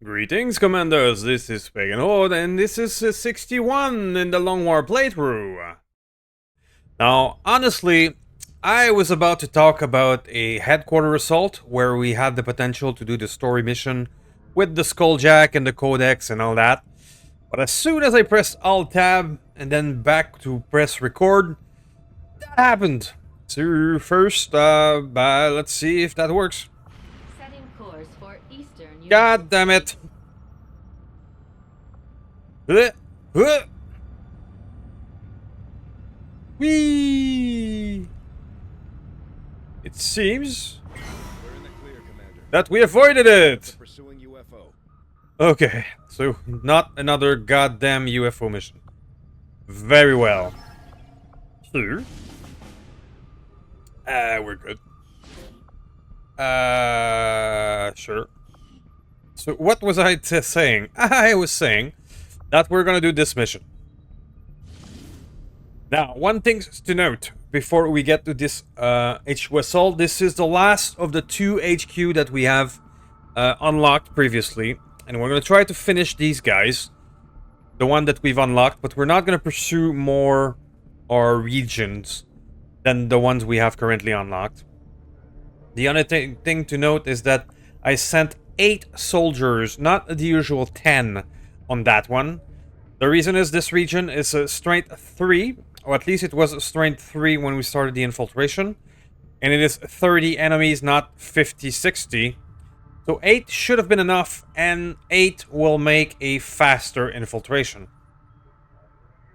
Greetings, Commanders, this is Pagan Horde, and this is 61 in the Long War playthrough. Now, honestly, I was about to talk about a Headquarter assault, where we had the potential to do the story mission with the Skulljack and the Codex and all that. But as soon as I pressed Alt-Tab and then back to press record, that happened. So first, let's see if that works. Setting course for Eastern. God damn it. Whee! It seems We're in the clear, Commander. that we avoided it. Pursuing UFO. Okay, so not another goddamn UFO mission. Very well. Here. We're good. Sure. So what was I saying? I was saying that we're gonna do this mission. Now, one thing to note before we get to this HQ assault, this is the last of the 2 HQ that we have unlocked previously. And we're gonna try to finish these guys. The one that we've unlocked, but we're not gonna pursue more our regions than the ones we have currently unlocked. The other thing to note is that I sent 8 soldiers, not the usual 10 on that one. The reason is this region is a strength 3, or at least it was a strength 3 when we started the infiltration. And it is 30 enemies, not 50, 60. So 8 should have been enough, and 8 will make a faster infiltration.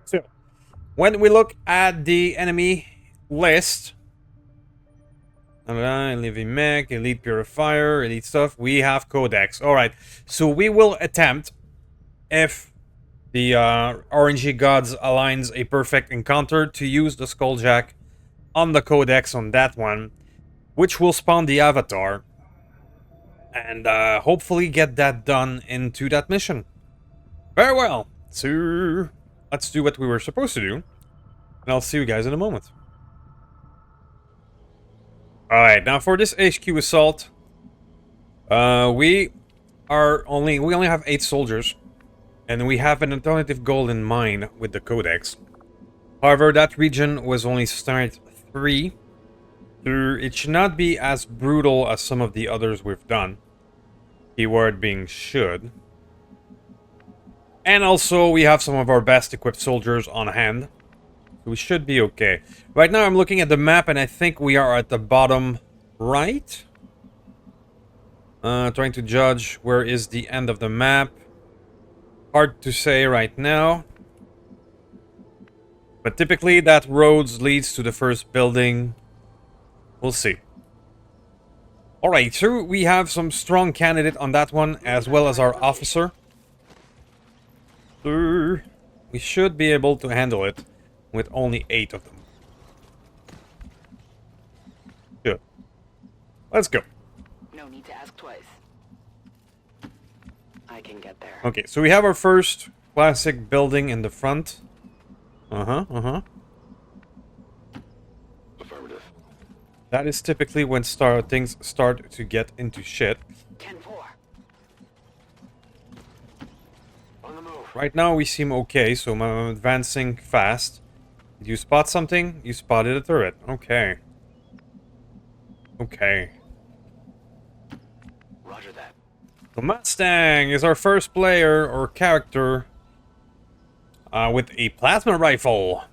So, when we look at the enemy list, Elite Mech, Elite Purifier, Elite stuff, we have Codex. Alright, so we will attempt, if the RNG Gods aligns a perfect encounter, to use the Skulljack on the Codex on that one, which will spawn the Avatar. And hopefully get that done into that mission. Very well. So let's do what we were supposed to do. And I'll see you guys in a moment. Alright, now for this HQ assault, we only have 8 soldiers. And we have an alternative goal in mind with the Codex. However, that region was only strength 3. It should not be as brutal as some of the others we've done. Keyword being should. And also, we have some of our best equipped soldiers on hand. So we should be okay. Right now, I'm looking at the map, and I think we are at the bottom right. Trying to judge where is the end of the map. Hard to say right now. But typically, that road leads to the first building. We'll see. Alright, so we have some strong candidate on that one, as well as our officer. We should be able to handle it with only 8 of them. Good. Let's go. No need to ask twice. I can get there. Okay, so we have our first classic building in the front. Affirmative. That is typically when things start to get into shit. 10-4. On the move. Right now we seem okay, so I'm advancing fast. Did you spot something? You spotted a turret. Okay. Okay. Roger that. The Mustang is our first player or character with a plasma rifle.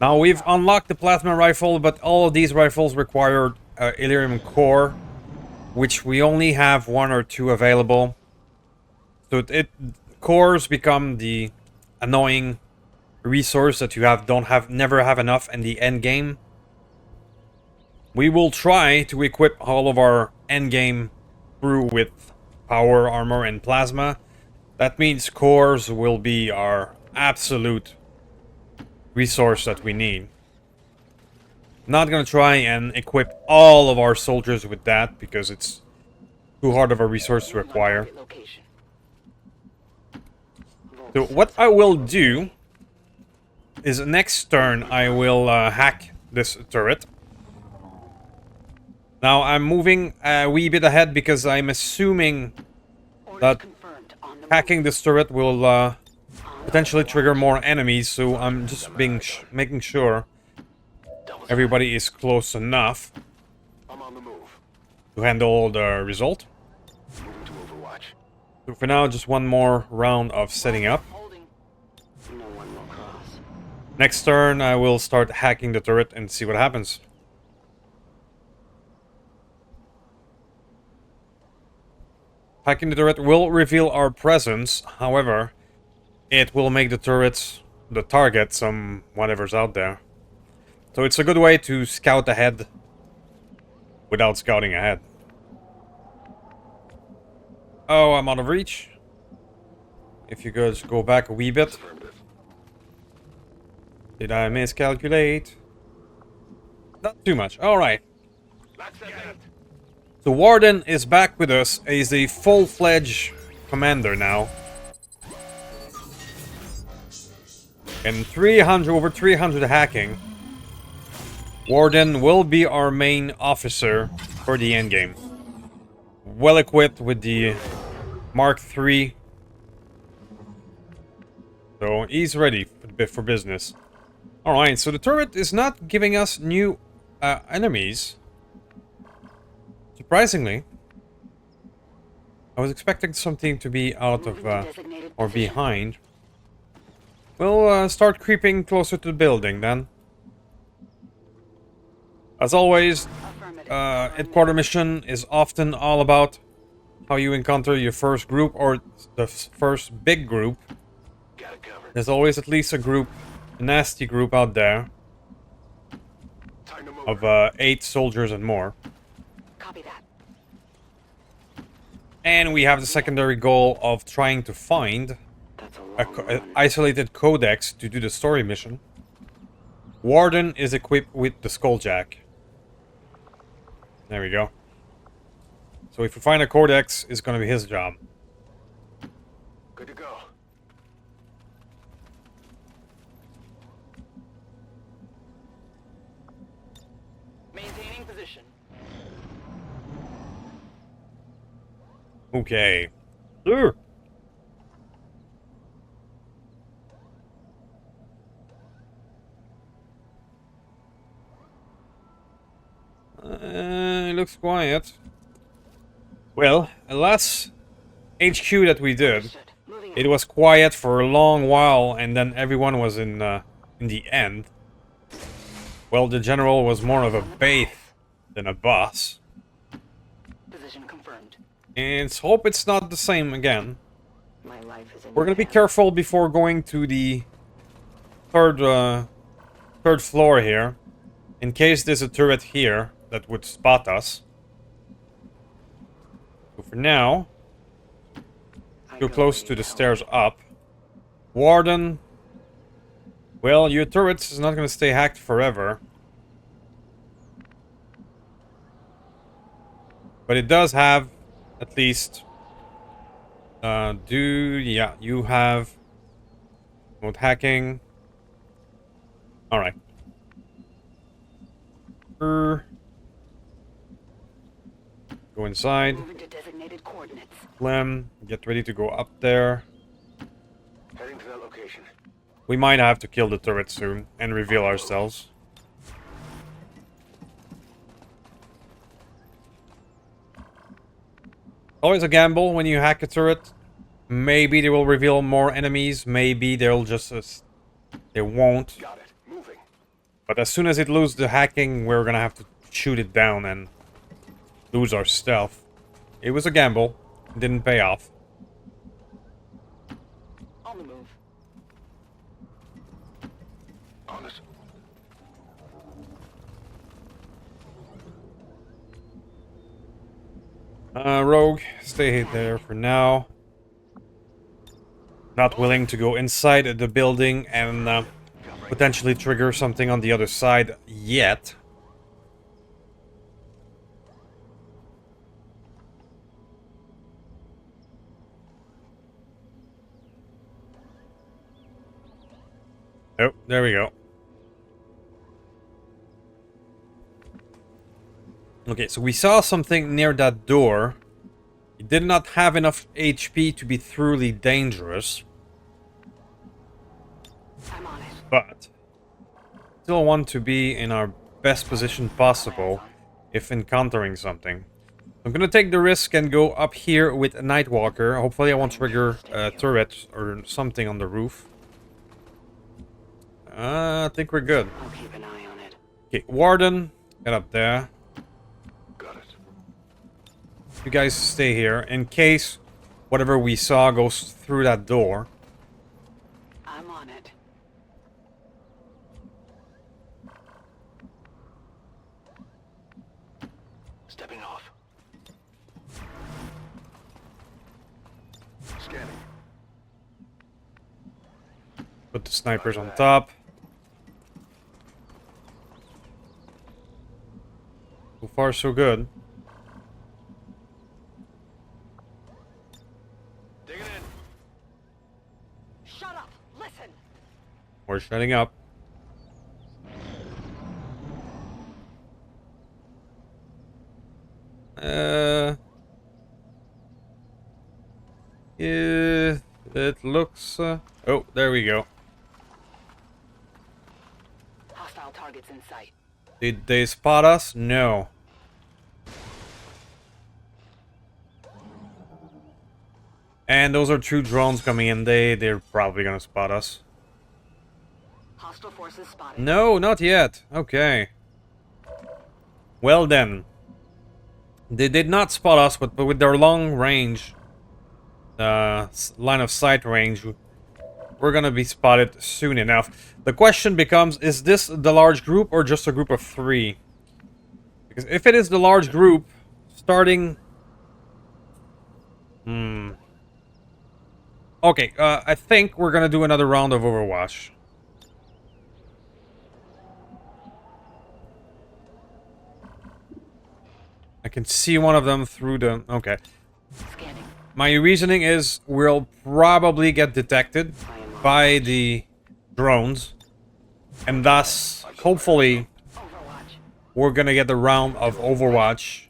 Now, we've unlocked the plasma rifle, but all of these rifles require Illyrium core, which we only have 1 or 2 available. So cores become the annoying resource that you never have enough in the end game. We will try to equip all of our end game crew with power, armor, and plasma. That means cores will be our absolute resource that we need. Not gonna try and equip all of our soldiers with that because it's too hard of a resource to acquire. So what I will do is next turn I will hack this turret. Now I'm moving a wee bit ahead because I'm assuming that confirmed. On the hacking this turret will potentially trigger more enemies, so I'm just making sure move. everybody is close enough I'm on the move. to handle the result. Moving to Overwatch. So for now, just one more round of setting up. Holding. No one will cross. Next turn, I will start hacking the turret and see what happens. Hacking the turret will reveal our presence, however, it will make the turrets the target some whatever's out there. So it's a good way to scout ahead without scouting ahead. Oh, I'm out of reach. If you guys go back a wee bit. Affirmative. Did I miscalculate? Not too much. Alright. That's that. So Warden is back with us. He's a full-fledged commander now. And over 300 hacking. Warden will be our main officer for the endgame. Well equipped with the Mark III. So he's ready for business. Alright, so the turret is not giving us new enemies. Surprisingly. I was expecting something to be out of or behind. We'll start creeping closer to the building then. As always, Headquarter mission is often all about how you encounter your first group or the first big group. Got it covered. There's always at least a nasty group out there Time to move. of 8 soldiers and more. Copy that. And we have the secondary goal of trying to find That's a long an run. isolated codex to do the story mission. Warden is equipped with the Skulljack. There we go. So if we find a codex, it's gonna be his job. Good to go. Maintaining position. Okay. Sure. It looks quiet. Well, last HQ that we did, Understood. Moving it was quiet for a long while, and then everyone was in the end. Well, the general was more of a bait than a boss. Position confirmed. And let's hope it's not the same again. My life is in We're gonna your be hands. careful before going to the third floor here, in case there's a turret here that would spot us. So for now, I go go close where to you the tell stairs me. up. Warden, well, your turret is not gonna stay hacked forever. But it does have, at least, you have remote hacking. Alright. Go inside. Moving to designated coordinates. Clem, get ready to go up there. Heading to that location. We might have to kill the turret soon and reveal ourselves. Always a gamble when you hack a turret. Maybe they will reveal more enemies. Maybe they'll just... they won't. Got it. Moving. But as soon as it loses the hacking, we're gonna have to shoot it down and lose our stealth. It was a gamble. It didn't pay off. On the move. On this. Rogue, stay there for now. Not willing to go inside the building and potentially trigger something on the other side yet. Oh, there we go. Okay, so we saw something near that door. It did not have enough HP to be truly dangerous. I'm on it. But still want to be in our best position possible if encountering something. I'm gonna take the risk and go up here with a Nightwalker. Hopefully I won't trigger a turret or something on the roof. I think we're good. I'll keep an eye on it. Okay, Warden, get up there. Got it. You guys stay here in case whatever we saw goes through that door. I'm on it. Stepping off. Scanning. Put the snipers on top. So far, so good. Digging in. Shut up! Listen! We're shutting up. Yeah, it looks... oh, there we go. Hostile targets in sight. Did they spot us? No. And those are 2 drones coming in. They're probably gonna spot us. Hostile forces spotted. No, not yet. Okay. Well then. They did not spot us, but with their long range, line of sight range, we're gonna be spotted soon enough. The question becomes, is this the large group or just a group of 3? Because if it is the large group, starting... Okay, I think we're gonna do another round of Overwatch. I can see one of them through the... Okay. Scanning. My reasoning is we'll probably get detected by the drones. And thus, hopefully, Overwatch. we're gonna get a round of Overwatch.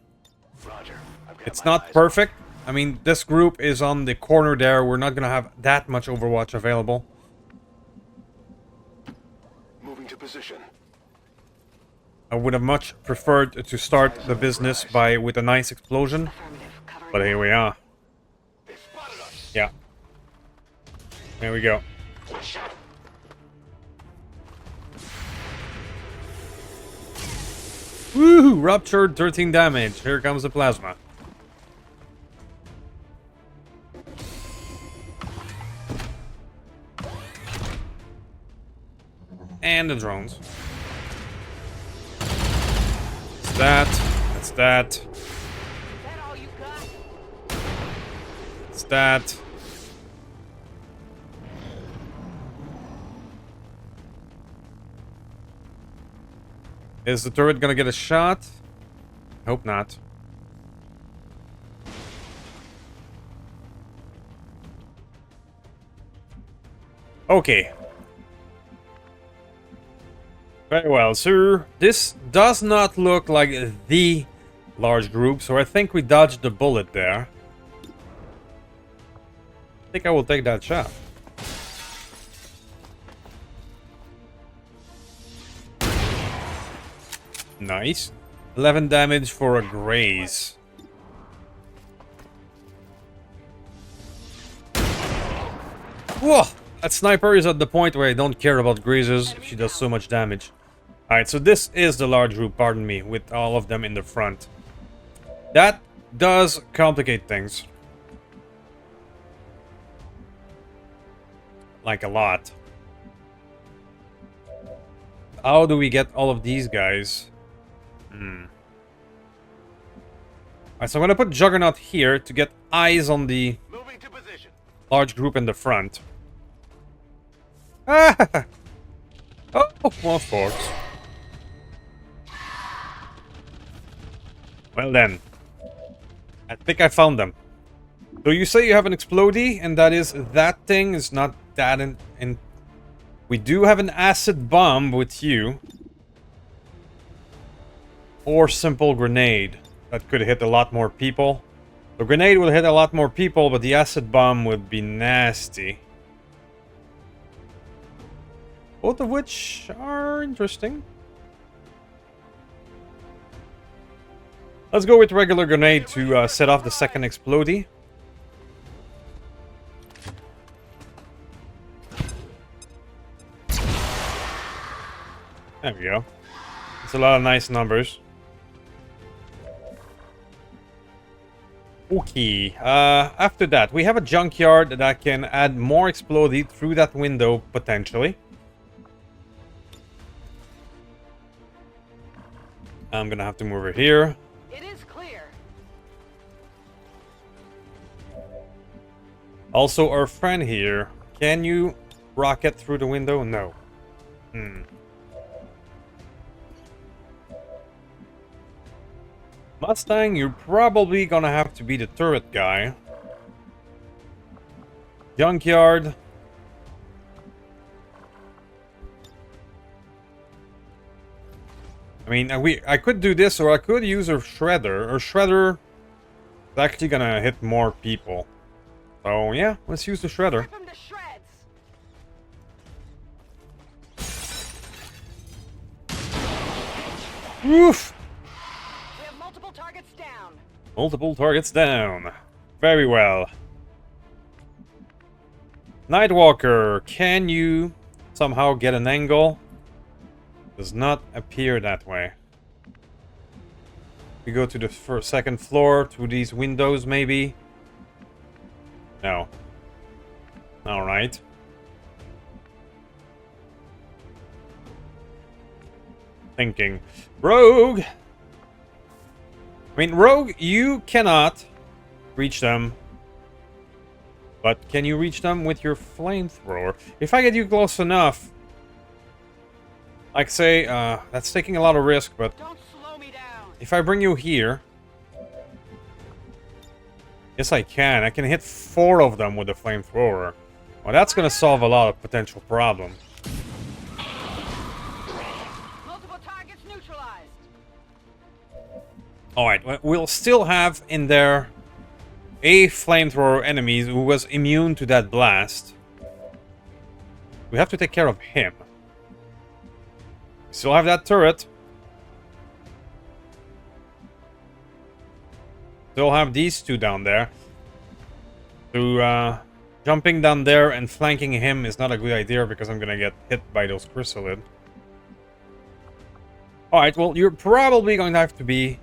Roger. I've got It's my not eyes perfect. I mean, this group is on the corner there. We're not gonna have that much Overwatch available. moving to position. I would have much preferred to start the business with a nice explosion. Affirmative. Covering. But here we are. They spotted us. Yeah. There we go. Woohoo! Ruptured, 13 damage. Here comes the plasma. And the drones. That's that. That's that. Is that all you got? That's that. Is the turret gonna get a shot? Hope not. Okay. Very well, sir. This does not look like the large group, so I think we dodged the bullet there. I think I will take that shot. Nice. 11 damage for a graze. Whoa! That sniper is at the point where I don't care about grazes. She does so much damage. Alright, so this is the large group, pardon me, with all of them in the front. That does complicate things. Like a lot. How do we get all of these guys? Alright, so I'm gonna put Juggernaut here to get eyes on the Moving to position. large group in the front. Ah! Oh, more forks. Well then. I think I found them. So you say you have an explodey, and that is that thing is not that in we do have an acid bomb with you. Or simple grenade. That could hit a lot more people. The grenade will hit a lot more people, but the acid bomb would be nasty. Both of which are interesting. Let's go with regular grenade to set off the second explodey. There we go. It's a lot of nice numbers. Okay, after that, we have a junkyard that can add more explodey through that window, potentially. I'm gonna have to move her here. It is clear. Also, our friend here, can you rocket through the window? No. Mustang, you're probably gonna have to be the turret guy. Junkyard. I mean, I could do this, or I could use a shredder. Or shredder is actually gonna hit more people. So yeah, let's use the shredder. Rip him to shreds. Woof! We have multiple targets down. Multiple targets down. Very well. Nightwalker, can you somehow get an angle? Does not appear that way. We go to the second floor, through these windows maybe? No. Alright. Thinking. Rogue! I mean, Rogue, you cannot reach them. But can you reach them with your flamethrower? If I get you close enough... Like, say, that's taking a lot of risk, but... Don't slow me down. If I bring you here... Yes, I can. I can hit 4 of them with the flamethrower. Well, that's gonna solve a lot of potential problems. Multiple targets neutralized. Alright, we'll still have in there a flamethrower enemy who was immune to that blast. We have to take care of him. Still have that turret. Still have these two down there. So, jumping down there and flanking him is not a good idea because I'm gonna get hit by those chrysalid. Alright, well, you're probably going to have to be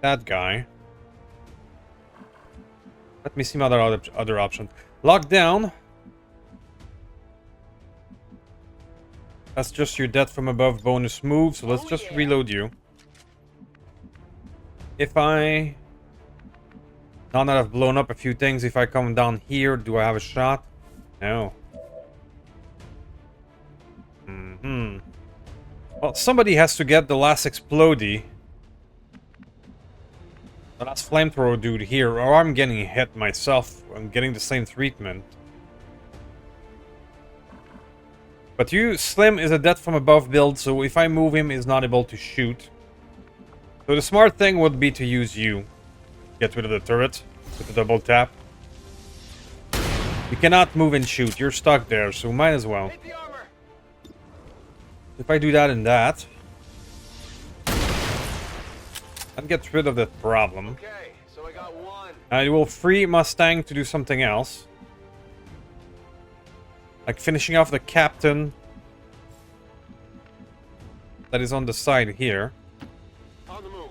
that guy. Let me see my other option. Lockdown. That's just your death from above bonus move, so let's just reload you. If I... Now that I've blown up a few things, if I come down here, do I have a shot? No. Well, somebody has to get the last explodey. The last flamethrower dude here, or I'm getting hit myself. I'm getting the same treatment. But you, Slim is a death from above build, so if I move him, he's not able to shoot. So the smart thing would be to use you. Get rid of the turret with the double tap. You cannot move and shoot. You're stuck there, so might as well. Take the armor. If I do that and that, that gets rid of that problem. Okay, so I got one. It will free Mustang to do something else. Like finishing off the captain that is on the side here. On the move.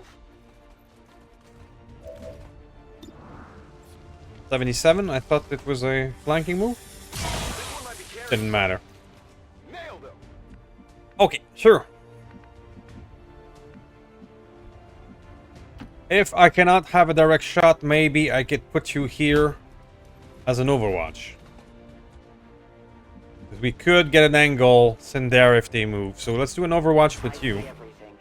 77, I thought it was a flanking move. This one might be carrying. Didn't matter. Nailed him. Okay, sure. If I cannot have a direct shot, maybe I could put you here as an overwatch. Because we could get an angle in there if they move. So let's do an overwatch with you. Everything.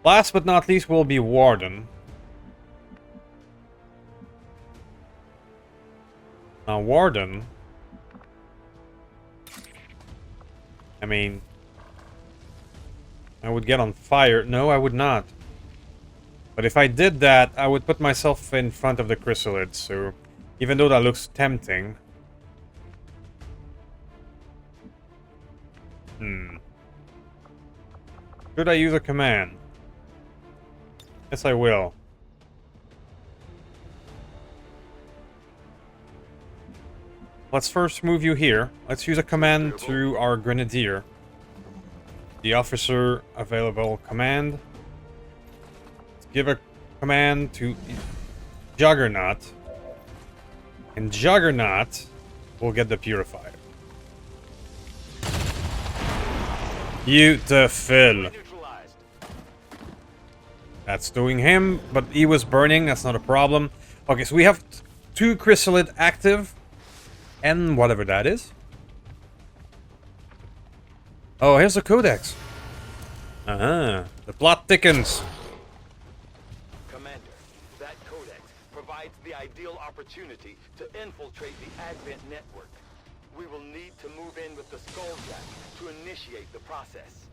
Last but not least will be Warden. Now Warden... I mean... I would get on fire. No, I would not. But if I did that, I would put myself in front of the chrysalid, so even though that looks tempting. Should I use a command? Yes, I will. Let's first move you here. Let's use a command to our grenadier. The officer available command. Let's give a command to Juggernaut. And Juggernaut will get the purifier. Beautiful. Neutralized. That's doing him, but he was burning. That's not a problem. Okay, so we have 2 chrysalid active. And whatever that is. Oh, here's the codex. The plot thickens. Commander, that codex provides the ideal opportunity to infiltrate the Advent network. We will need to move in with the Skulljack to initiate the process.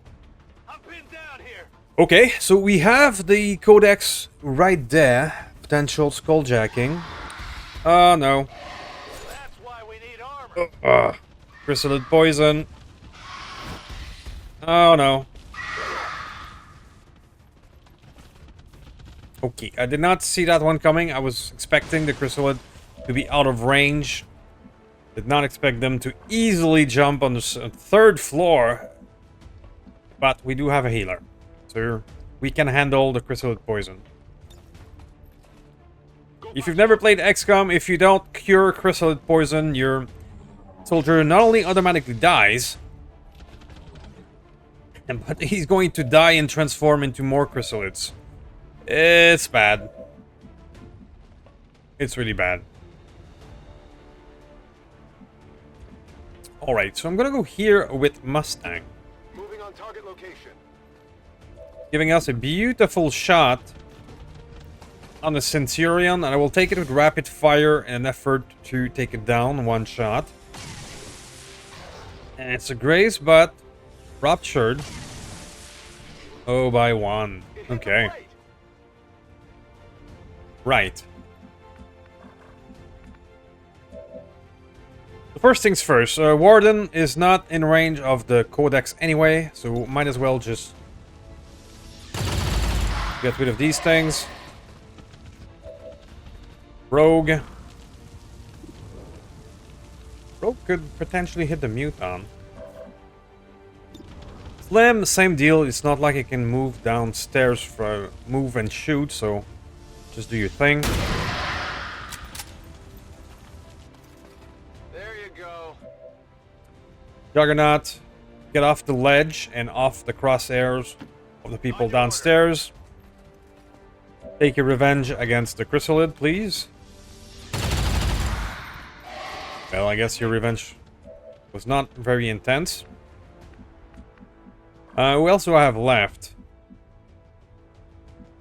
I'm pinned down here. Okay, so we have the codex right there. Potential skulljacking. Oh, no. That's why we need armor. Chrysalid poison. Oh, no. Okay, I did not see that one coming. I was expecting the chrysalid to be out of range. Did not expect them to easily jump on the 3rd floor. But we do have a healer. So we can handle the chrysalid poison. If you've never played XCOM, if you don't cure chrysalid poison, your soldier not only automatically dies, but he's going to die and transform into more chrysalids. It's bad. It's really bad. Alright, so I'm gonna go here with Mustang. Moving on target location. Giving us a beautiful shot on the Centurion, and I will take it with rapid fire in an effort to take it down one shot. And it's a grace, but ruptured. Oh, by 1. Okay. Right. So first things first, Warden is not in range of the Codex anyway, so might as well just get rid of these things. Rogue. Rogue could potentially hit the Muton. Slim, same deal. It's not like it can move downstairs for move and shoot, so just do your thing. There you go. Juggernaut, get off the ledge and off the crosshairs of the people downstairs. Take your revenge against the chrysalid, please. Well, I guess your revenge was not very intense. Who else do I have left?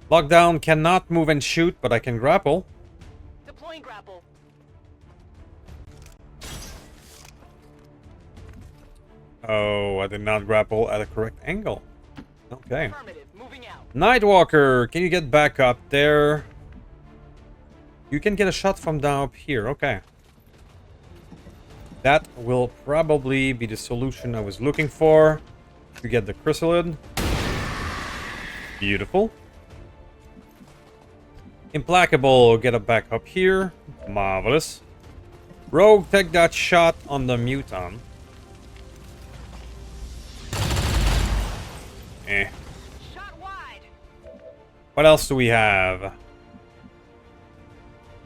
Lockdown cannot move and shoot, but I can grapple. Deploying grapple. Oh, I did not grapple at a correct angle. Okay. Affirmative. Moving out. Nightwalker, can you get back up there? You can get a shot from down up here. Okay. That will probably be the solution I was looking for to get the chrysalid. Beautiful. Implacable, get it back up here. Marvelous. Rogue, take that shot on the Muton. Eh. Shot wide. What else do we have?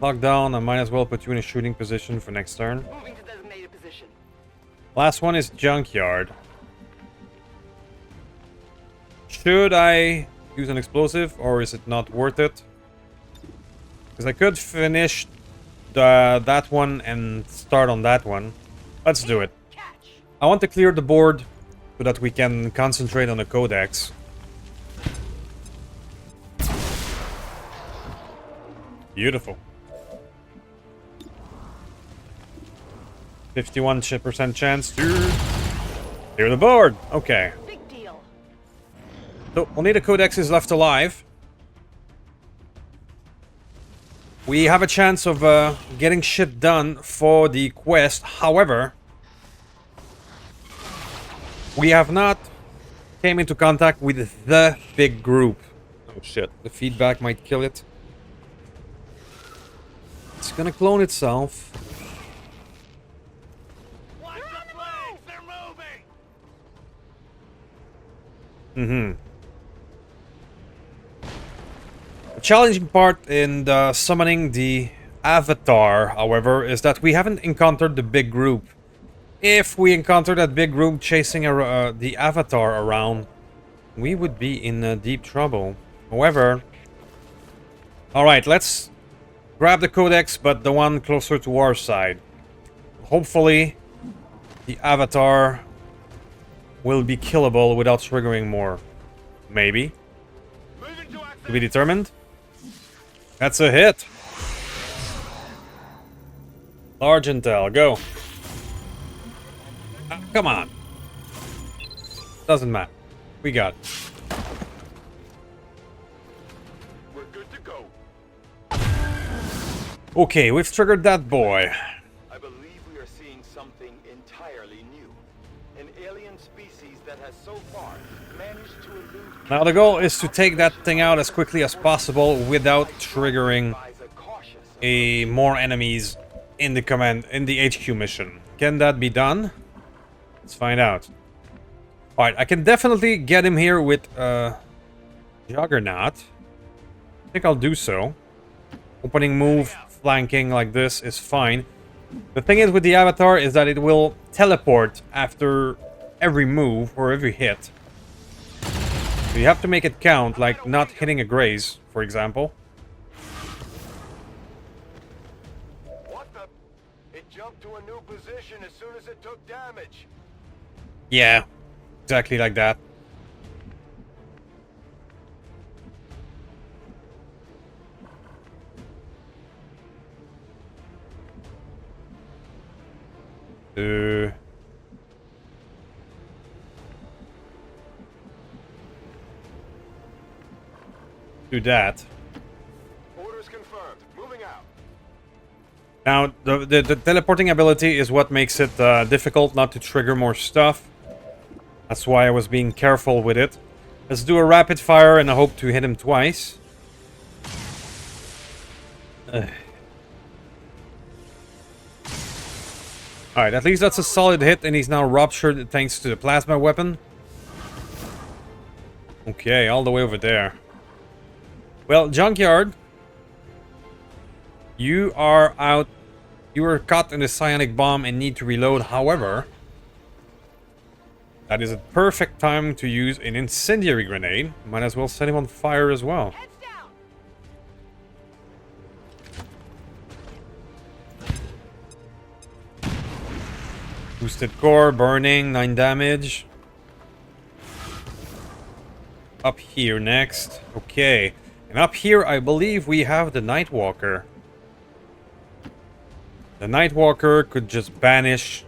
Lockdown, I might as well put you in a shooting position for next turn. Moving to designated position. Last one is Junkyard. Should I use an explosive, or is it not worth it? Because I could finish that one and start on that one. Let's do it. Catch. I want to clear the board so that we can concentrate on the Codex. Beautiful. 51% chance to clear the board. Okay. Big deal. So only the Codex is left alive. we have a chance of getting shit done for the quest. However, we have not came into contact with the big group. Oh shit, the feedback might kill it. It's gonna clone itself. Watch the flags! They're moving! The challenging part in summoning the avatar, however, is that we haven't encountered the big group. If we encounter that big group chasing the avatar around, we would be in deep trouble. However, alright, let's grab the Codex, but the one closer to our side. Hopefully, the avatar will be killable without triggering more. Maybe. To be determined. That's a hit. Large intel, go. Come on. Doesn't matter. We got it. We're good to go. Okay, we've triggered that boy. I believe we are seeing something entirely new. An alien species that has so far managed to elude... Now the goal is to take that thing out as quickly as possible without triggering more enemies in the HQ mission. Can that be done? Let's find out. Alright, I can definitely get him here with Juggernaut. I think I'll do so. Opening move, flanking like this is fine. The thing is with the avatar is that it will teleport after every move or every hit. So you have to make it count, like not hitting a graze, for example. What the? It jumped to a new position as soon as it took damage. Yeah, exactly like that. Do that. Orders confirmed. Moving out. Now, the teleporting ability is what makes it difficult not to trigger more stuff. That's why I was being careful with it. Let's do a rapid fire and I hope to hit him twice. Alright, at least that's a solid hit and he's now ruptured thanks to the plasma weapon. Okay, all the way over there. Well, Junkyard, you are out. You were caught in the psionic bomb and need to reload. However, that is a perfect time to use an incendiary grenade. Might as well set him on fire as well. Heads down. Boosted core, burning, 9 damage. Up here next. Okay. And up here, I believe we have the Nightwalker. The Nightwalker could just banish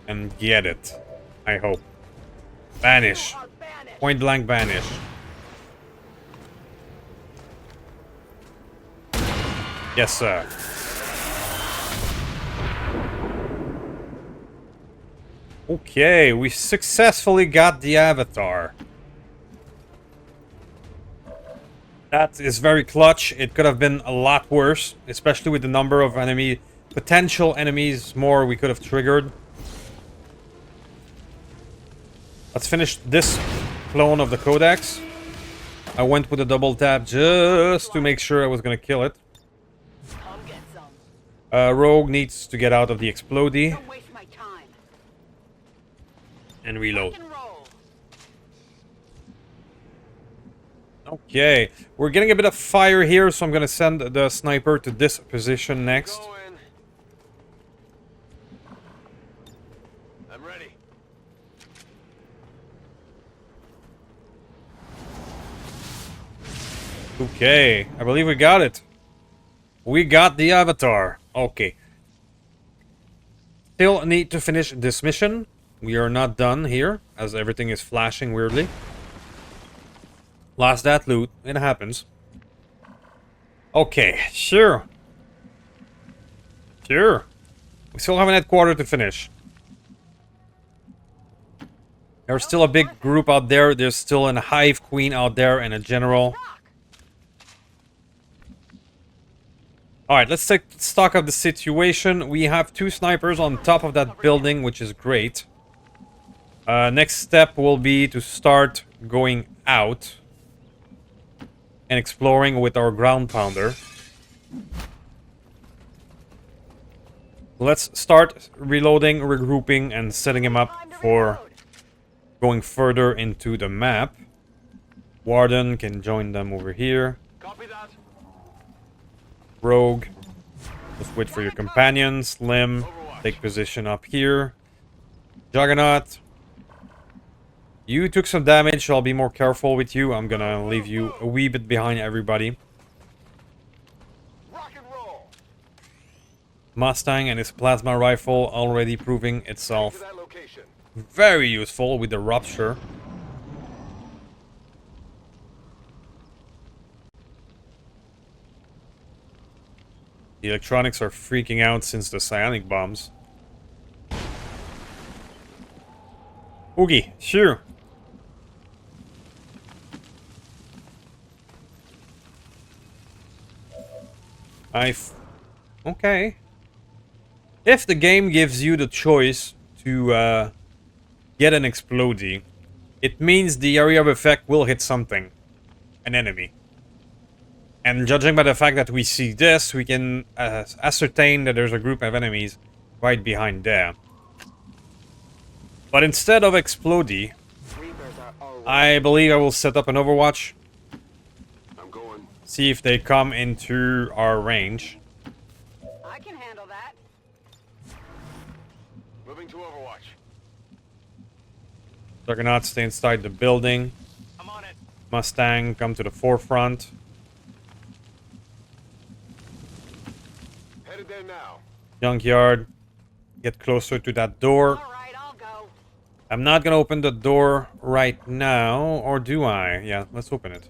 and get it. I hope. Banish. Point blank banish. Yes, sir. Okay, we successfully got the Avatar. That is very clutch. It could have been a lot worse, especially with the number of potential enemies more we could have triggered. Let's finish this clone of the Codex. I went with a double tap just to make sure I was going to kill it. Come get some. Rogue needs to get out of the Explodey Don't waste my time. and reload. Rock and roll. Okay, we're getting a bit of fire here, so I'm going to send the sniper to this position next. Going. I'm ready. Okay, I believe we got it. We got the Avatar. Okay. Still need to finish this mission. We are not done here, as everything is flashing weirdly. Lost that loot. It happens. Okay, sure. Sure. We still have an headquarter to finish. There's still a big group out there. There's still a Hive Queen out there and a general. Alright, let's take stock of the situation. We have 2 snipers on top of that building, which is great. Next step will be to start going out and exploring with our ground pounder. Let's start reloading, regrouping, and setting him up for going further into the map. Warden can join them over here. Copy that. Rogue, just wait for your companion. Slim, take position up here. Juggernaut, you took some damage, so I'll be more careful with you. I'm gonna leave you a wee bit behind everybody. Rock and roll. Mustang and his plasma rifle already proving To itself that location. very useful with the rupture. The electronics are freaking out since the psionic bombs. Oogie, sure. Okay. If the game gives you the choice to get an explodey, it means the area of effect will hit something. An enemy. And judging by the fact that we see this, we can ascertain that there's a group of enemies right behind there. But instead of explodey, I believe I will set up an overwatch. I'm going. See if they come into our range. I can handle that. Moving to Overwatch. Juggernaut, stay inside the building. I'm on it. Mustang, come to the forefront. Headed there now. Junkyard, get closer to that door. All right, I'll go. I'm not gonna open the door right now, or do I? Yeah, let's open it.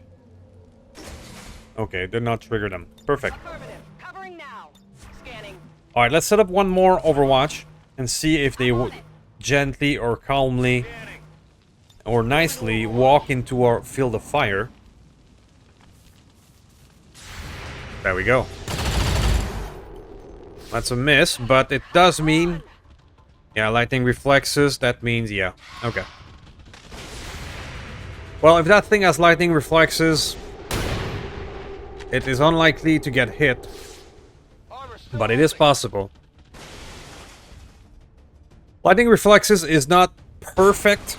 Okay, did not trigger them. Perfect. Affirmative. Covering now. Scanning. Alright, let's set up one more Overwatch and see if they would gently or calmly or nicely walk into our field of fire. There we go. That's a miss, but it does mean... Yeah, lightning reflexes, that means... Yeah, okay. Well, if that thing has lightning reflexes, it is unlikely to get hit, but it is possible. Lightning reflexes is not perfect.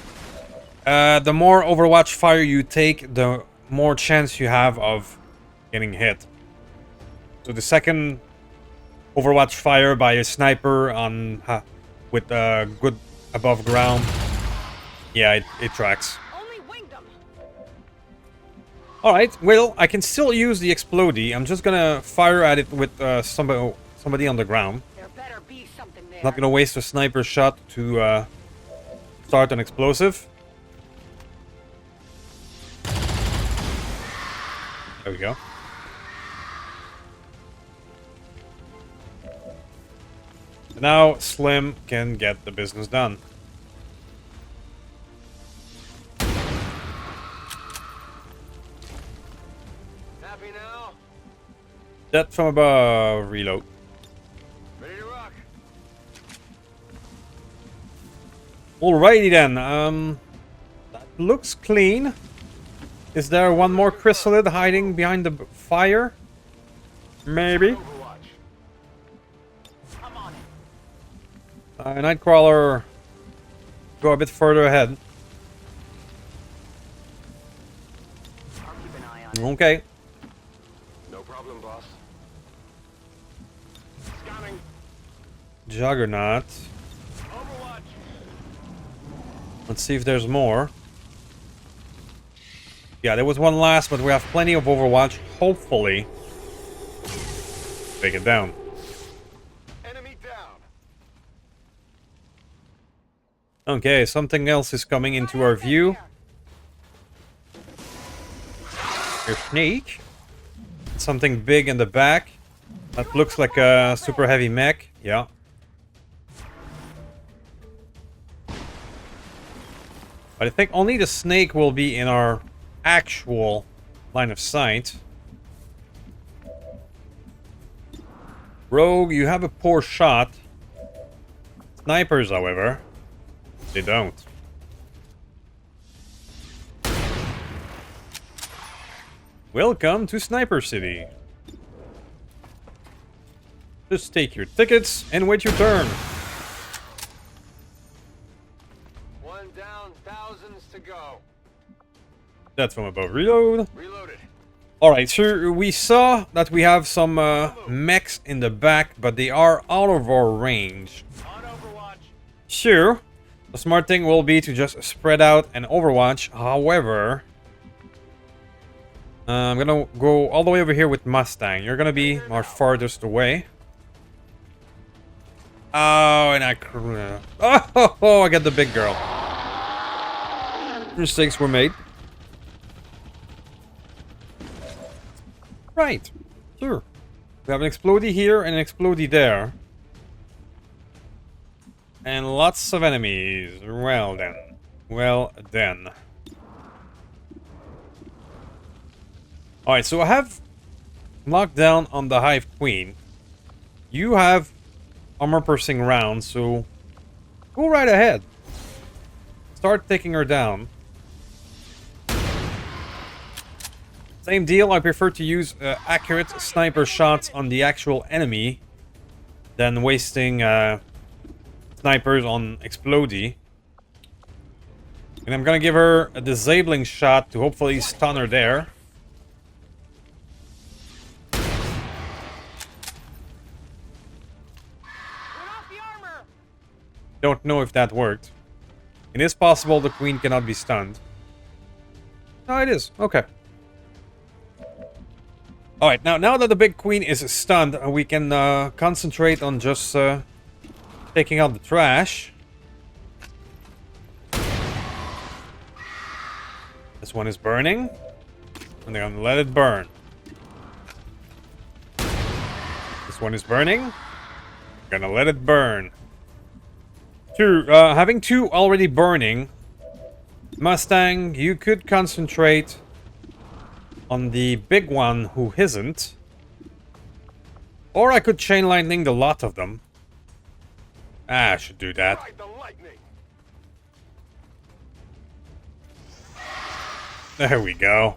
The more Overwatch fire you take, the more chance you have of getting hit. So the second Overwatch fire by a sniper on with good above ground, yeah, it tracks. Only winged them. Alright, well, I can still use the explodey. I'm just gonna fire at it with somebody on the ground. There better be something there. Not gonna waste a sniper shot to start an explosive. There we go. Now Slim can get the business done. Happy now? That from above, reload. Ready to rock. Alrighty then, that looks clean. Is there one more chrysalid hiding behind the fire? Maybe. Overwatch. I'm on it. Nightcrawler, go a bit further ahead. I'll keep an eye on it. Okay. No problem, boss. Scanning. Juggernaut. Overwatch. Let's see if there's more. Yeah, there was one last, but we have plenty of Overwatch. Hopefully, take it down. Enemy down. Okay, something else is coming into our view. Your snake. Something big in the back. That looks like a super heavy mech. Yeah. But I think only the snake will be in our actual line of sight. Rogue, you have a poor shot. Snipers, however, they don't. Welcome to Sniper City. Just take your tickets and wait your turn. One down, thousands to go. That's from above. Reload. Reloaded. Alright, so we saw that we have some mechs in the back, but they are out of our range. On Overwatch. Sure, the smart thing will be to just spread out and overwatch. However, I'm gonna go all the way over here with Mustang. You're gonna be our farthest away. Oh, and I... Oh, I got the big girl. Mistakes were made. Right. Sure. We have an explodey here and an explodey there. And lots of enemies. Well then. Well then. Alright, so I have locked down on the Hive Queen. You have armor-piercing rounds, so go right ahead. Start taking her down. Same deal, I prefer to use accurate sniper shots on the actual enemy than wasting snipers on explodey. And I'm gonna give her a disabling shot to hopefully stun her there. Don't know if that worked. It is possible the queen cannot be stunned. No, it is. Okay. Alright, now that the big queen is stunned, we can concentrate on just taking out the trash. This one is burning. And they're gonna let it burn. This one is burning. Gonna let it burn. Two, having two already burning, Mustang, you could concentrate on the big one who isn't. Or I could chain lightning the lot of them. Ah, I should do that. Ride the lightning. There we go.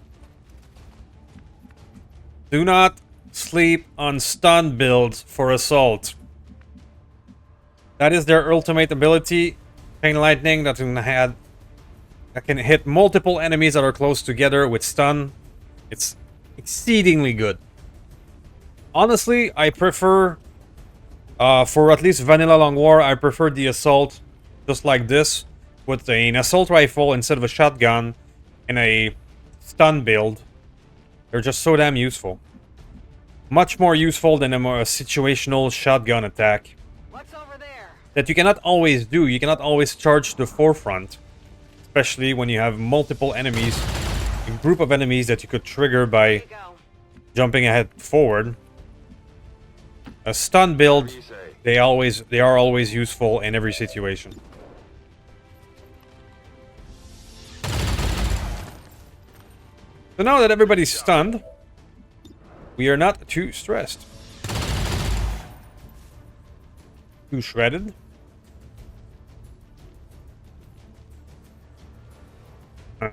Do not sleep on stun builds for assault. That is their ultimate ability. Chain lightning that can hit multiple enemies that are close together with stun. It's exceedingly good. Honestly, I prefer, for at least vanilla Long War, I prefer the assault just like this, with an assault rifle instead of a shotgun and a stun build. They're just so damn useful. Much more useful than a more situational shotgun attack. What's over there? That you cannot always do. You cannot always charge the forefront. Especially when you have multiple enemies. A group of enemies that you could trigger by jumping ahead forward. A stun build, they are always useful in every situation. So now that everybody's stunned, we are not too stressed. Too shredded.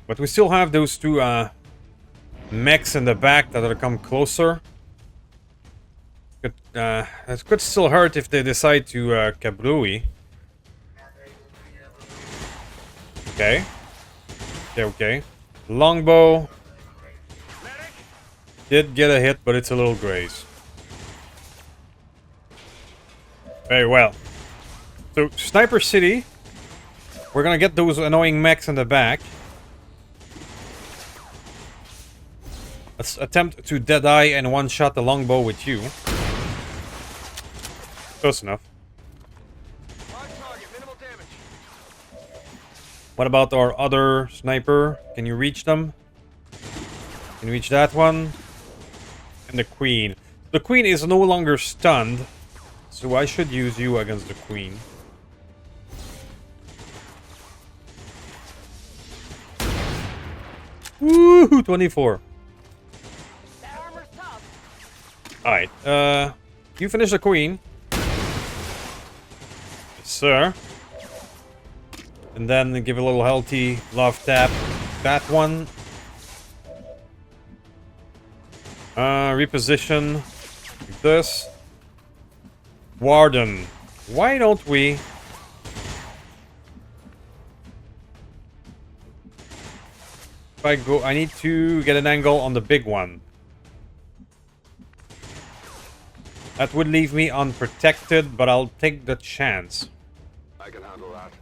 But we still have those two mechs in the back that are come closer. That could still hurt if they decide to kablooey. Okay. Okay. Longbow did get a hit, but it's a little graze. Very well. So, Sniper City. We're gonna get those annoying mechs in the back. Let's attempt to deadeye and one-shot the longbow with you. Close enough. On target, minimal damage. What about our other sniper? Can you reach them? Can you reach that one? And the queen. The queen is no longer stunned. So I should use you against the queen. Woo! 24. That armor's tough. Alright, you finish the queen. Yes, sir. And then give a little healthy love tap. That one. Reposition. Like this. Warden. Why don't we... If I go... I need to get an angle on the big one. That would leave me unprotected, but I'll take the chance. I can handle that.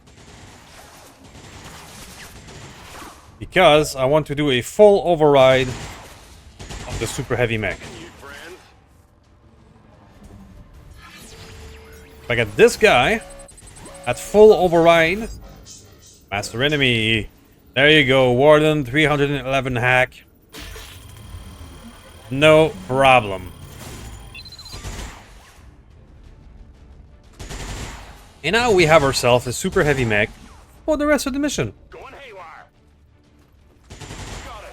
Because I want to do a full override of the super heavy mech. You friends? If I get this guy at full override, master enemy. There you go, Warden, 311 hack. No problem. And now we have ourselves a super heavy mech for the rest of the mission. Going haywire. Got it.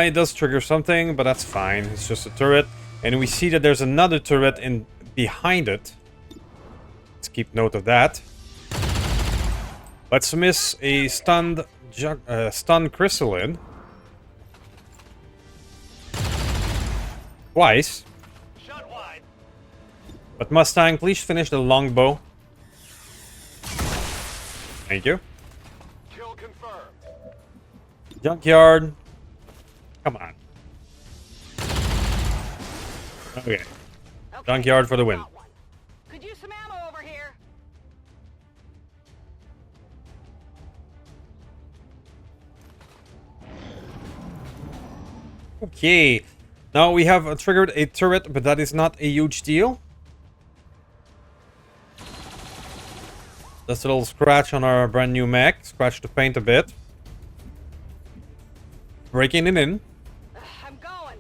It does trigger something, but that's fine. It's just a turret. And we see that there's another turret in behind it. Let's keep note of that. Let's miss a stunned chrysalid. Twice. Shot wide. But Mustang, please finish the longbow. Thank you. Kill confirmed. Junkyard. Come on. Okay. Junkyard for the win. got one. Could use some ammo over here. Okay. Now we have triggered a turret, but that is not a huge deal. Just a little scratch on our brand new mech. Scratch the paint a bit. Breaking it in. I'm going.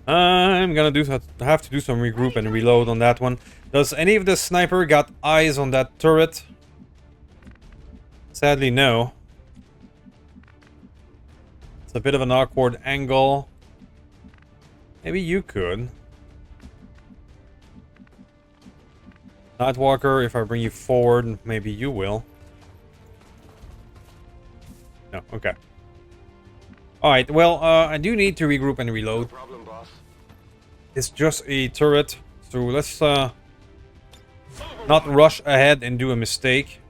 I'm gonna have to do some regroup and reload on that one. Does any of the sniper got eyes on that turret? Sadly, no. It's a bit of an awkward angle. Maybe you could. Nightwalker, if I bring you forward, maybe you will. No, okay. Alright, well, I do need to regroup and reload. No problem, boss. It's just a turret, so let's not rush ahead and do a mistake.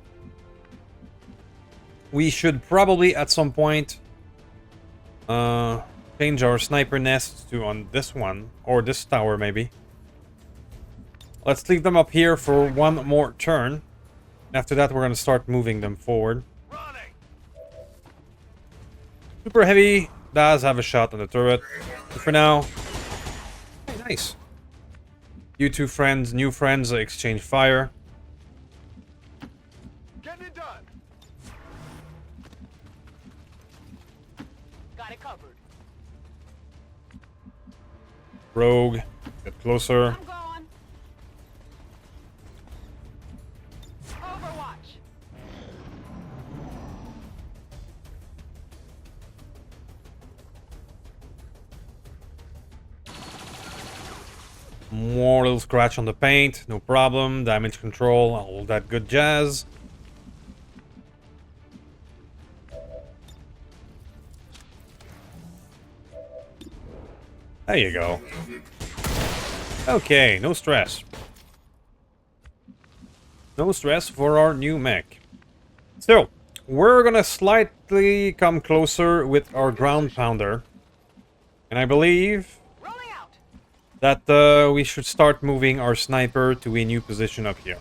We should probably at some point change our sniper nest to on this one, or this tower maybe. Let's leave them up here for one more turn. After that, we're going to start moving them forward. Running. Super heavy does have a shot on the turret. But for now, hey, nice. You two friends, new friends, exchange fire. Getting it done. Got it covered. Rogue, get closer. I'm going. Overwatch. More little scratch on the paint, no problem. Damage control, all that good jazz. There you go. Okay, no stress. No stress for our new mech. So, we're gonna slightly come closer with our ground pounder. And I believe Rolling out. that we should start moving our sniper to a new position up here.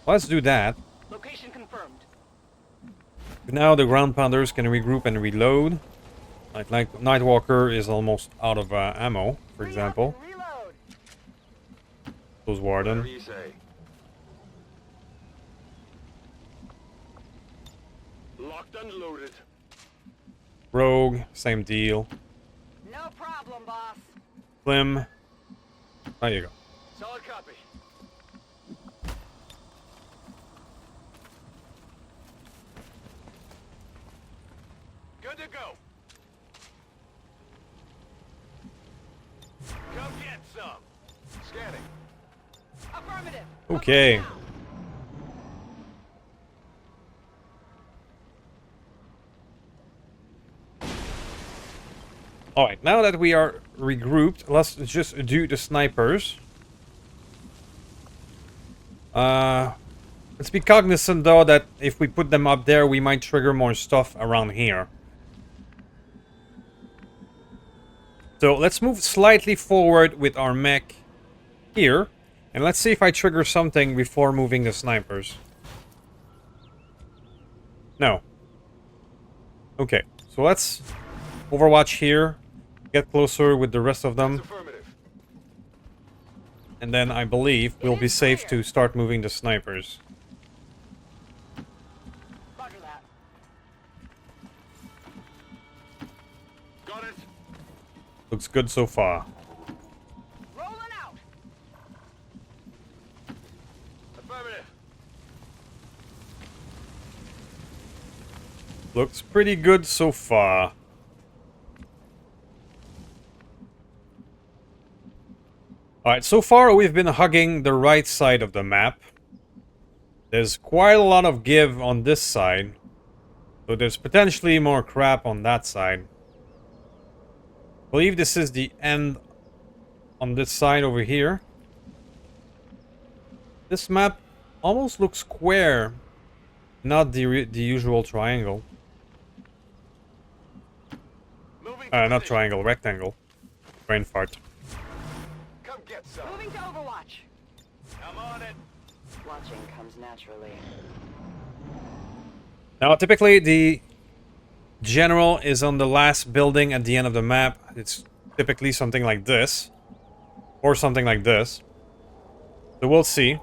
Let's do that. Location confirmed. Now the ground pounders can regroup and reload. Like Nightwalker is almost out of ammo, for example. Reload. Those Warden. Whatever you say. Locked and loaded. Rogue, same deal. No problem, boss. Slim. There you go. Solid copy. Good to go. Come get some. Scanning. Affirmative. Okay. Alright, now that we are regrouped, let's just do the snipers. Let's be cognizant though that if we put them up there, we might trigger more stuff around here. So let's move slightly forward with our mech here. And let's see if I trigger something before moving the snipers. No. Okay, so let's overwatch here. Get closer with the rest of them. Affirmative. And then I believe we'll be safe to start moving the snipers. Roger that. Got it. Looks good so far. Rolling out. Affirmative. Looks pretty good so far. Alright, so far we've been hugging the right side of the map. There's quite a lot of give on this side. So there's potentially more crap on that side. I believe this is the end on this side over here. This map almost looks square, not the usual triangle. Moving. Not position. triangle, rectangle. Brain fart. Come get some. Moving to Overwatch. I'm on it. Watching comes naturally. Now, typically, the general is on the last building at the end of the map. It's typically something like this. Or something like this. So we'll see.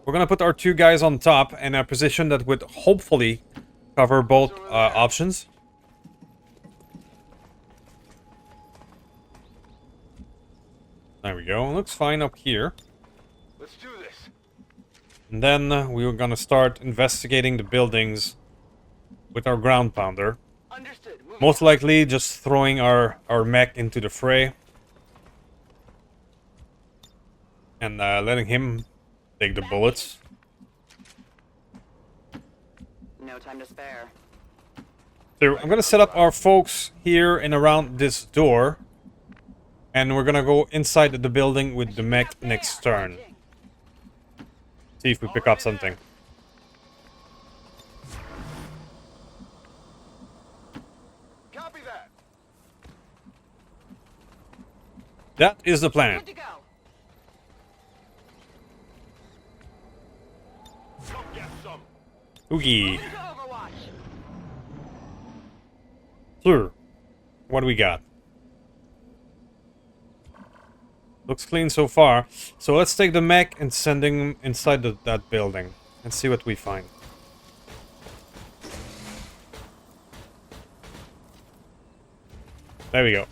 We're gonna put our two guys on top in a position that would hopefully cover both options. There we go. Looks fine up here. Let's do this. And then we were gonna start investigating the buildings with our ground pounder. Understood. Moving. Most likely just throwing our mech into the fray. And letting him take the bullets. No time to spare. So I'm gonna set up our folks here and around this door. And we're gonna go inside the building with the mech next turn. See if we pick up something. Copy that. That is the plan. Good to go. Come get some. Oogie. Moving to Overwatch. Sure. What do we got? Looks clean so far. So let's take the mech and send him inside that building. And see what we find. There we go.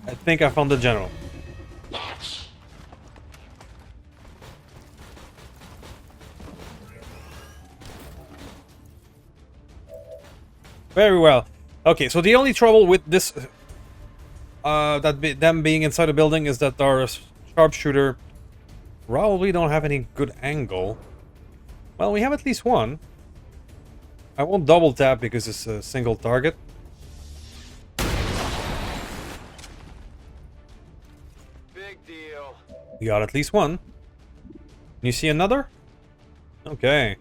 I think I found the general. Very well. Okay, so the only trouble with this... them being inside the building is that our sharpshooter probably don't have any good angle. Well, we have at least one. I won't double tap because it's a single target. Big deal. We got at least one. You see another? Okay.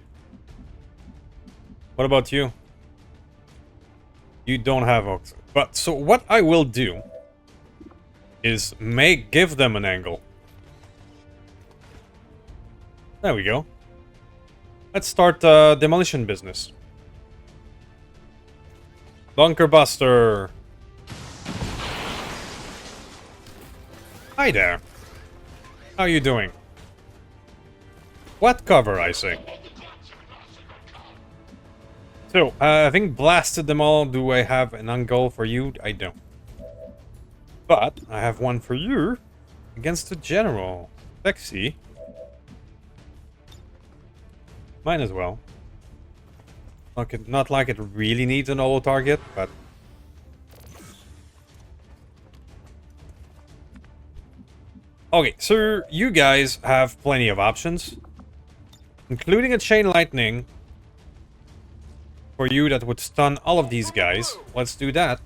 What about you? You don't have hooks. But so what I will do is give them an angle. There we go. Let's start demolition business. Bunker Buster. Hi there. How you doing? What cover, I say? So, having blasted them all, do I have an angle for you? I don't. But, I have one for you. Against the general. Sexy. Might as well. Not like it really needs an auto target, but... Okay, so you guys have plenty of options. Including a chain lightning. For you that would stun all of these guys. Let's do that.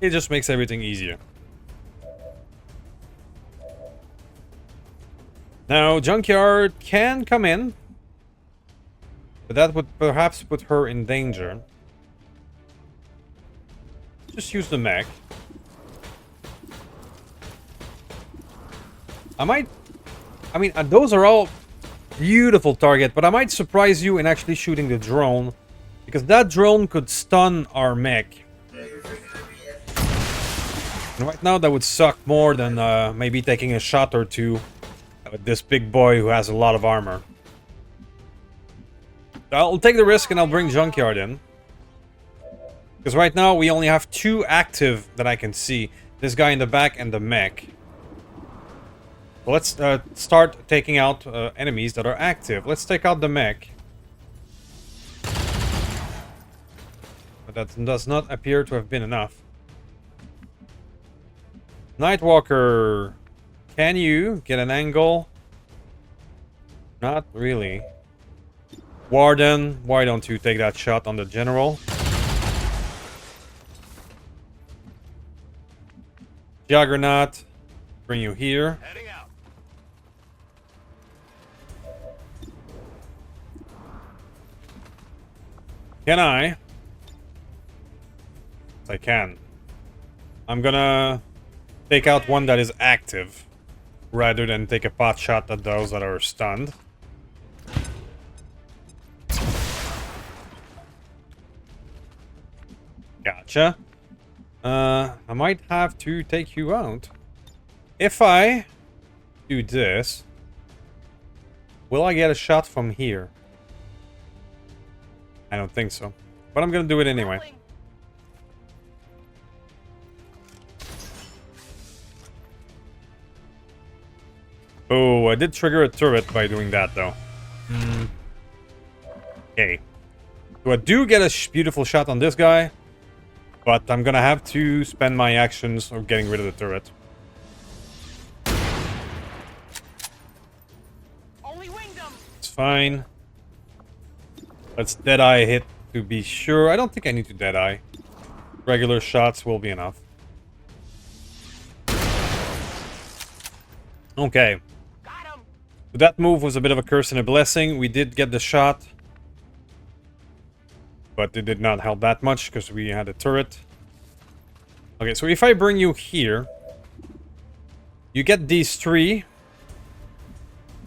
It just makes everything easier. Now, Junkyard can come in. But that would perhaps put her in danger. Just use the mech. I mean, those are all beautiful target, but I might surprise you in actually shooting the drone. Because that drone could stun our mech. And right now that would suck more than maybe taking a shot or two with this big boy who has a lot of armor. I'll take the risk and I'll bring Junkyard in. Because right now we only have 2 active that I can see. This guy in the back and the mech. So let's start taking out enemies that are active. Let's take out the mech. But that does not appear to have been enough. Nightwalker, can you get an angle? Not really. Warden, why don't you take that shot on the general? Juggernaut, bring you here. Heading out. Can I? Yes, I can. I'm gonna take out one that is active rather than take a pot shot at those that are stunned. Gotcha. I might have to take you out. If I do this, will I get a shot from here? I don't think so. But I'm gonna do it anyway. Oh, I did trigger a turret by doing that, though. Okay. So I do get a beautiful shot on this guy. But I'm gonna have to spend my actions of getting rid of the turret. It's fine. Let's Deadeye hit to be sure. I don't think I need to Deadeye. Regular shots will be enough. Okay. So that move was a bit of a curse and a blessing. We did get the shot. But it did not help that much because we had a turret. Okay, so if I bring you here, you get these 3.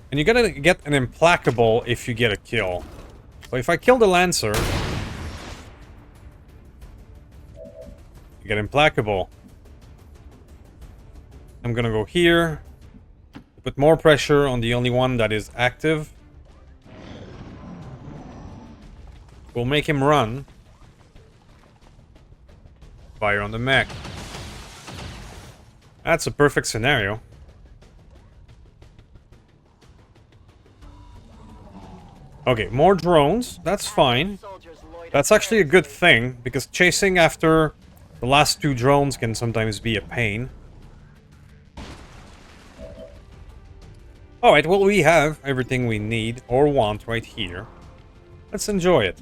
And you're gonna get an implacable if you get a kill. So if I kill the Lancer, you get implacable. I'm gonna go here. Put more pressure on the only one that is active. We'll make him run. Fire on the mech. That's a perfect scenario. Okay, more drones. That's fine. That's actually a good thing, because chasing after the last 2 drones can sometimes be a pain. Alright, well, we have everything we need or want right here. Let's enjoy it.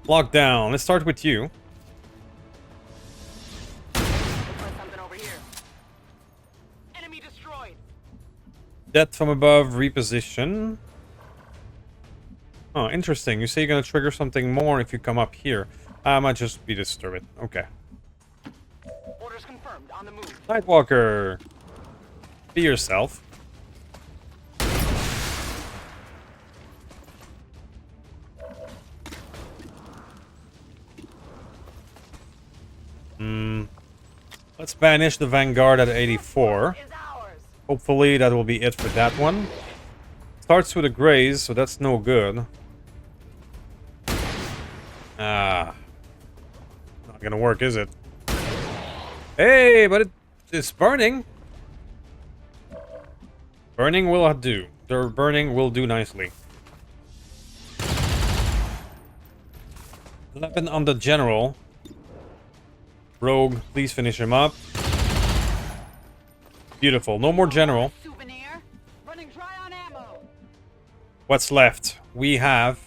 Lockdown. Let's start with you. Enemy destroyed. Death from above, reposition. Oh, interesting. You say you're gonna trigger something more if you come up here. I might just be disturbed. Okay. Orders confirmed. On the move. Nightwalker. Be yourself. Let's banish the Vanguard at 84. Is ours. Hopefully that will be it for that one. Starts with a graze, so that's no good. Ah. Not gonna work, is it? Hey, but it's burning. Burning will do. The burning will do nicely. 11 on the general. Rogue, please finish him up. Beautiful. No more general. Souvenir. Running dry on ammo. What's left? We have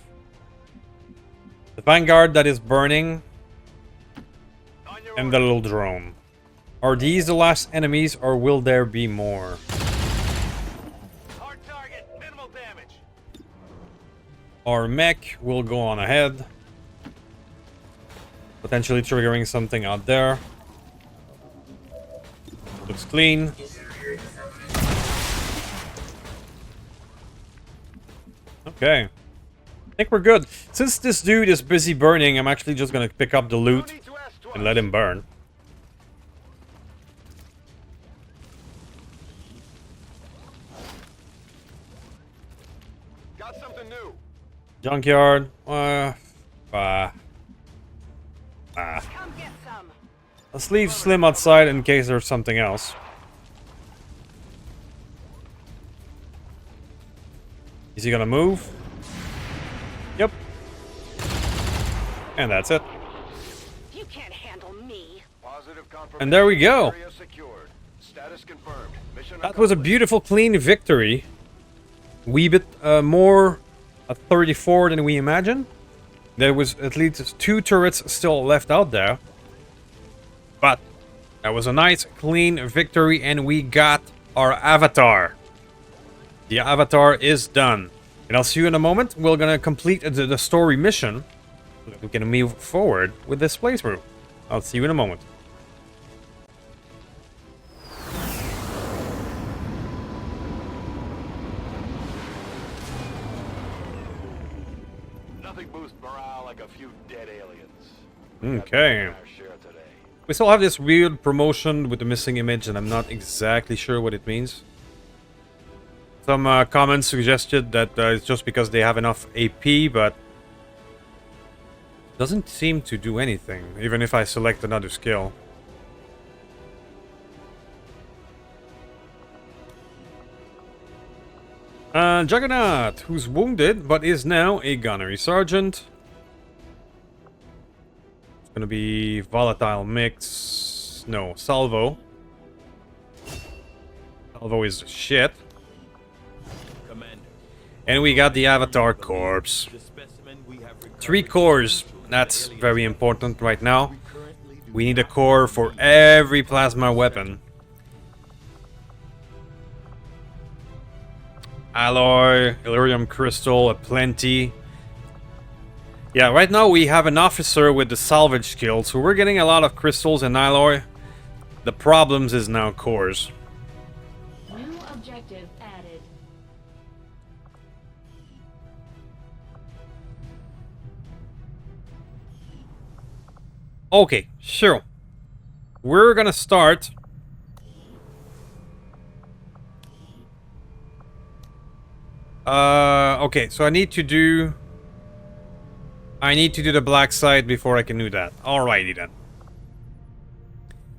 the Vanguard that is burning On your and the order. little drone. Are these the last enemies or will there be more? Hard target, minimal damage. Our mech will go on ahead. Potentially triggering something out there. Looks clean. Okay. I think we're good. Since this dude is busy burning, I'm actually just gonna pick up the No loot need to ask twice. and let him burn. Got something new. Junkyard. Come get some. Let's leave Slim outside in case there's something else. Is he gonna move? Yep. And that's it. You can't handle me. Positive confirmation. And there we go. Area secured. Status confirmed. Mission That was a accomplished. beautiful, clean victory. Wee bit more at 34 than we imagined. There was at least 2 turrets still left out there. But that was a nice, clean victory, and we got our avatar. The avatar is done. And I'll see you in a moment. We're gonna complete the story mission. So that we can move forward with this playthrough. I'll see you in a moment. Nothing boosts morale like a few dead aliens. Okay. Our share today. We still have this weird promotion with the missing image, and I'm not exactly sure what it means. Some comments suggested that it's just because they have enough AP, but doesn't seem to do anything, even if I select another skill. Juggernaut, who's wounded, but is now a gunnery sergeant. It's gonna be volatile mix. No, salvo. Salvo is shit. Commander, And we got the avatar corpse. the specimen we have recovered 3 cores. That's alien very important right now. currently do We need a core for every plasma weapon. Alloy, Illyrium crystal, aplenty. Yeah, right now we have an officer with the salvage skill, so we're getting a lot of crystals and alloy. The problems is now cores. New objective added. Okay, sure. We're gonna start. Okay, so I need to do the black side before I can do that. Alrighty then.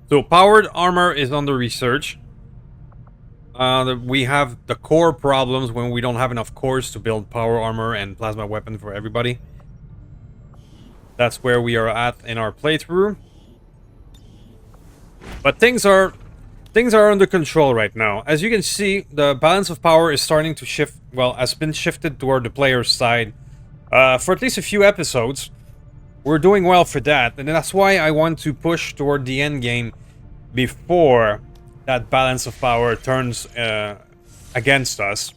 So powered armor is under research. We have the core problems when we don't have enough cores to build power armor and plasma weapon for everybody. That's where we are at in our playthrough. But things are under control right now. As you can see, the balance of power is starting to shift, well, has been shifted toward the player's side. For at least a few episodes. We're doing well for that, and that's why I want to push toward the end game before that balance of power turns against us.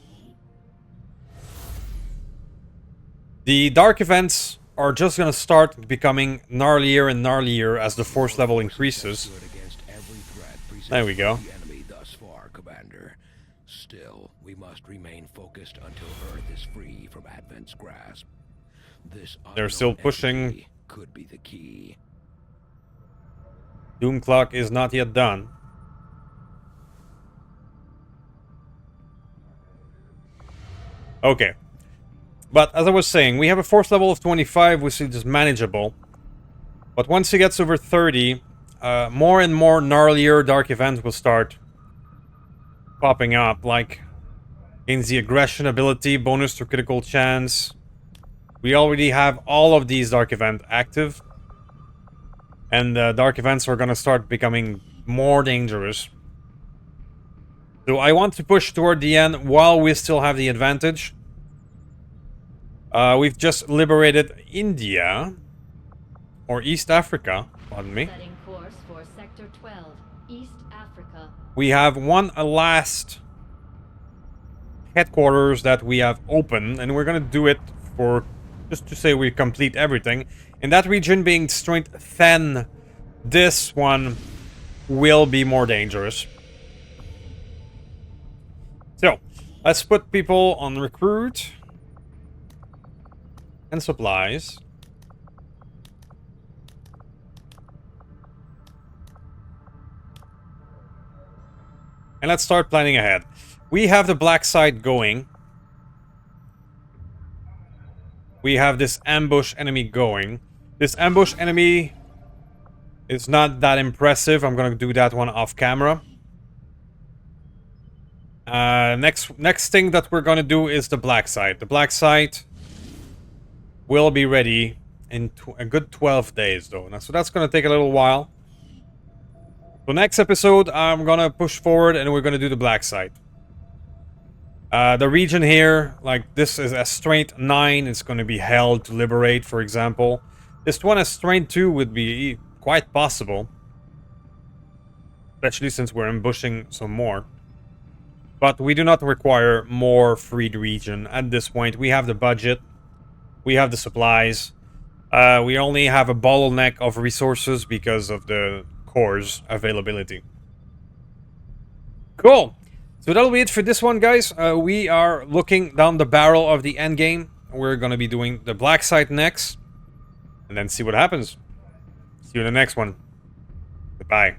The dark events are just gonna start becoming gnarlier and gnarlier as the force level increases. Against every threat presented There we go. by the enemy thus far, Commander. Still, we must remain focused until Earth is free from Advent's grasp. This They're still unknown pushing. entity could be the key. Doom clock is not yet done. Okay. But as I was saying, we have a force level of 25, which is manageable. But once it gets over 30, more and more gnarlier dark events will start popping up, like gains the aggression ability, bonus to critical chance. We already have all of these dark events active. And dark events are going to start becoming more dangerous. So I want to push toward the end while we still have the advantage. We've just liberated India. Or East Africa, pardon me. Setting course for Sector 12, East Africa. We have one last headquarters that we have open, and we're gonna do it for just to say we complete everything. In that region being strength 10, this one will be more dangerous. So, let's put people on recruit and supplies. And let's start planning ahead. We have the black site going. We have this ambush enemy going. This ambush enemy is not that impressive. I'm gonna do that one off camera. Next thing that we're gonna do is the black site. The black site will be ready in a good 12 days, though. So that's gonna take a little while. So next episode, I'm gonna push forward and we're gonna do the black site. The region here, like this is a strength 9, it's gonna be held to liberate, for example. This one, a strength 2, would be quite possible. Especially since we're ambushing some more. But we do not require more freed region at this point. We have the budget. We have the supplies. We only have a bottleneck of resources because of the cores availability. Cool. So that'll be it for this one, guys. We are looking down the barrel of the end game. We're going to be doing the black site next. And then see what happens. See you in the next one. Goodbye.